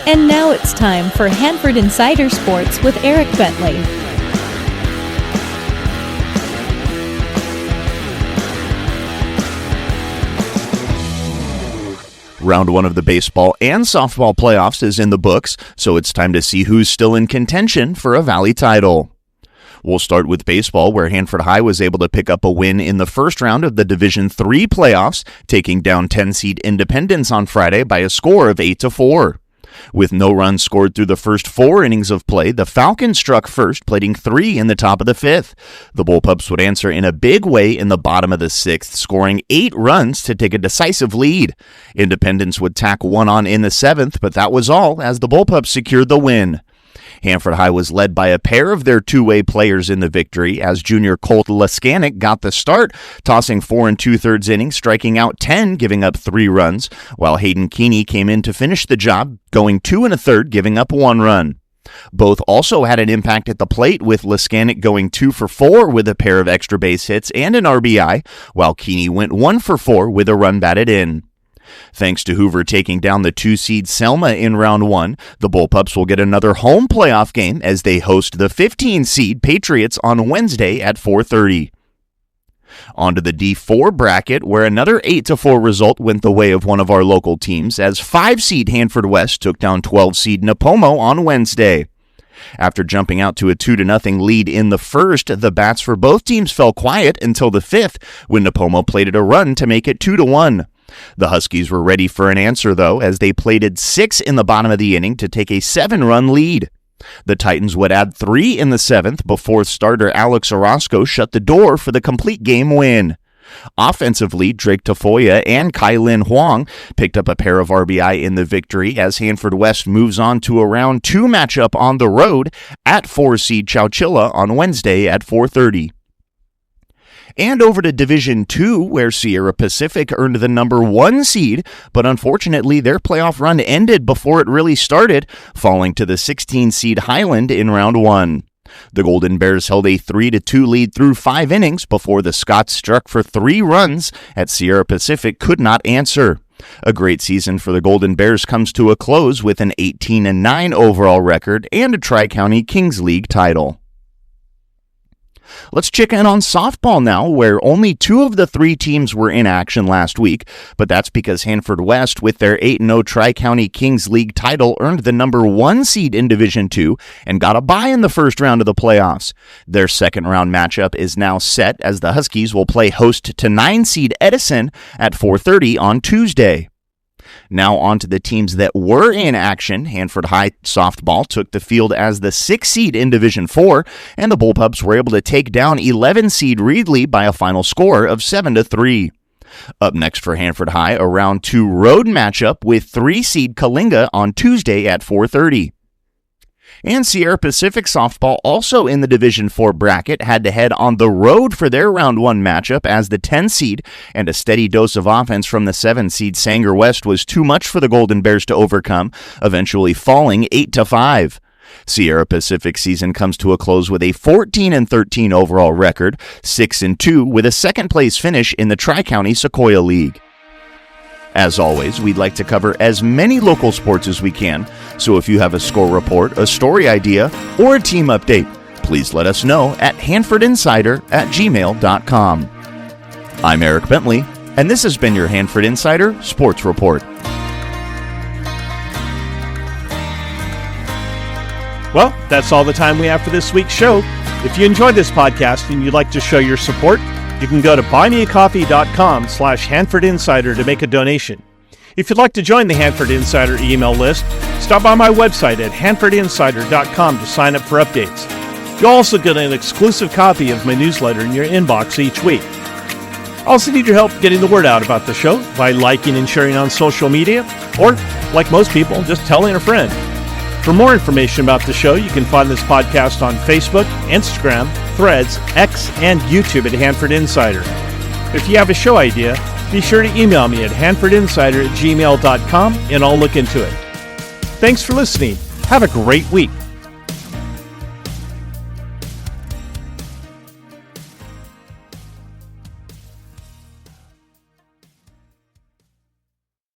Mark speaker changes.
Speaker 1: And now it's time for Hanford Insider Sports with Eric Bentley.
Speaker 2: Round one of the baseball and softball playoffs is in the books, so it's time to see who's still in contention for a Valley title. We'll start with baseball, where Hanford High was able to pick up a win in the first round of the Division III playoffs, taking down 10-seed Independence on Friday by a score of 8-4. With no runs scored through the first 4 innings of play, the Falcons struck first, plating 3 in the top of the 5th. The Bullpups would answer in a big way in the bottom of the 6th, scoring 8 runs to take a decisive lead. Independence would tack 1 on in the 7th, but that was all as the Bullpups secured the win. Hanford High was led by a pair of their two-way players in the victory, as junior Colt Laskanic got the start, tossing 4 2/3 innings, striking out 10, giving up 3 runs, while Hayden Keeney came in to finish the job, going 2 1/3, giving up 1 run. Both also had an impact at the plate, with Laskanic going 2 for 4 with a pair of extra base hits and an RBI, while Keeney went 1 for 4 with a run batted in. Thanks to Hoover taking down the 2-seed Selma in round 1, the Bullpups will get another home playoff game as they host the 15-seed Patriots on Wednesday at 4:30. On to the D4 bracket, where another 8-4 result went the way of one of our local teams, as 5-seed Hanford West took down 12-seed Napomo on Wednesday. After jumping out to a 2-0 lead in the first, the bats for both teams fell quiet until the 5th, when Napomo plated a run to make it 2-1. The Huskies were ready for an answer, though, as they plated 6 in the bottom of the inning to take a 7-run lead. The Titans would add 3 in the 7th before starter Alex Orozco shut the door for the complete game win. Offensively, Drake Tafoya and Kai-Lin Huang picked up a pair of RBI in the victory as Hanford West moves on to a round 2 matchup on the road at 4-seed Chowchilla on Wednesday at 4:30. And over to Division II, where Sierra Pacific earned the number 1 seed, but unfortunately their playoff run ended before it really started, falling to the 16-seed Highland in round 1. The Golden Bears held a 3-2 lead through 5 innings before the Scots struck for 3 runs at Sierra Pacific could not answer. A great season for the Golden Bears comes to a close with an 18-9 overall record and a Tri-County Kings League title. Let's check in on softball now, where only 2 of the 3 teams were in action last week, but that's because Hanford West, with their 8-0 Tri-County Kings League title, earned the number 1 seed in Division II and got a bye in the first round of the playoffs. Their second round matchup is now set, as the Huskies will play host to 9-seed Edison at 4:30 on Tuesday. Now on to the teams that were in action. Hanford High softball took the field as the 6th seed in Division IV, and the Bullpups were able to take down 11-seed Reedley by a final score of 7-3. Up next for Hanford High, a round 2 road matchup with 3-seed Kalinga on Tuesday at 4:30. And Sierra Pacific softball, also in the Division IV bracket, had to head on the road for their round 1 matchup as the 10-seed, and a steady dose of offense from the 7-seed Sanger West was too much for the Golden Bears to overcome, eventually falling 8-5. Sierra Pacific season comes to a close with a 14-13 overall record, 6-2 with a second-place finish in the Tri-County Sequoia League. As always, we'd like to cover as many local sports as we can, so if you have a score report, a story idea, or a team update, please let us know at hanfordinsider@gmail.com. I'm Eric Bentley, and this has been your Hanford Insider Sports Report.
Speaker 3: Well, that's all the time we have for this week's show. If you enjoyed this podcast and you'd like to show your support, you can go to buymeacoffee.com/Hanford Insider to make a donation. If you'd like to join the Hanford Insider email list, stop by my website at hanfordinsider.com to sign up for updates. You'll also get an exclusive copy of my newsletter in your inbox each week. I also need your help getting the word out about the show by liking and sharing on social media, or, like most people, just telling a friend. For more information about the show, you can find this podcast on Facebook, Instagram, Threads, X, and YouTube at Hanford Insider. If you have a show idea, be sure to email me at hanfordinsider@gmail.com and I'll look into it. Thanks for listening. Have a great week.